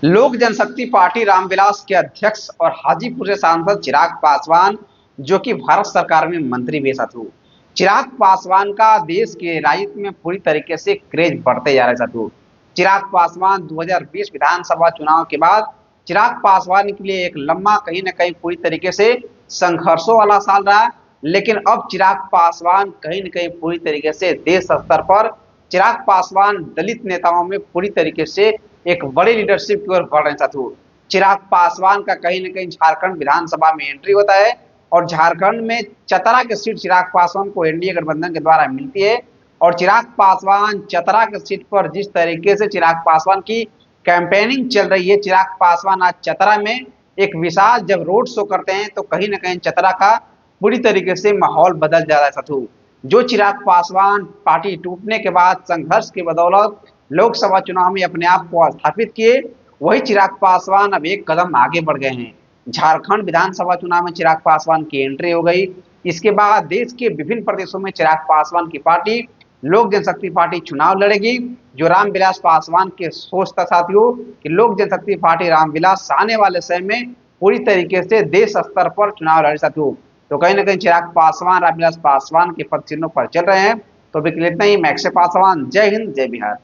लोक जनशक्ति पार्टी रामविलास के अध्यक्ष और हाजीपुर से सांसद चिराग पासवान, जो कि भारत सरकार में मंत्री भी साथू। चिराग पासवान का देश के राजनीति में पूरी तरीके से क्रेज बढ़ते जा रहे साथू। चिराग पासवान 2020 विधानसभा चुनाव के बाद चिराग पासवान के लिए एक लंबा, कहीं ना कहीं पूरी तरीके से संघर्षों वाला साल रहा। लेकिन अब चिराग पासवान कहीं ना कहीं पूरी तरीके से देश स्तर पर चिराग पासवान दलित नेताओं में पूरी तरीके से एक बड़ी लीडरशिप की ओर बढ़ रहे साथियों। चिराग पासवान का कहीं न कहीं झारखंड विधानसभा में एंट्री होता है और झारखंड में चतरा की सीट चिराग पासवान को एनडीए गठबंधन के द्वारा मिलती है। और चिराग पासवान चतरा की सीट पर जिस तरीके से चिराग पासवान की कैंपेनिंग चल रही है, चिराग पासवान आज चतरा में एक विशाल जब रोड शो करते हैं तो कहीं ना कहीं चतरा का पूरी तरीके से माहौल बदल जा रहा है साथियों। जो चिराग पासवान पार्टी टूटने के बाद संघर्ष की बदौलत लोकसभा चुनाव में अपने आप को स्थापित किए, वही चिराग पासवान अब एक कदम आगे बढ़ गए हैं। झारखंड विधानसभा चुनाव में चिराग पासवान की एंट्री हो गई। इसके बाद देश के विभिन्न प्रदेशों में चिराग पासवान की पार्टी लोक जनशक्ति पार्टी चुनाव लड़ेगी। जो रामविलास पासवान के सोच था साथियों कि लोक जनशक्ति पार्टी रामविलास आने वाले समय में पूरी तरीके से देश स्तर पर चुनाव लड़े साथियों। तो कहीं ना कहीं चिराग पासवान रामविलास पासवान के पद चिन्हों पर चल रहे हैं। तो अभी इतना ही। मैं अक्षय पासवान, जय हिंद, जय बिहार।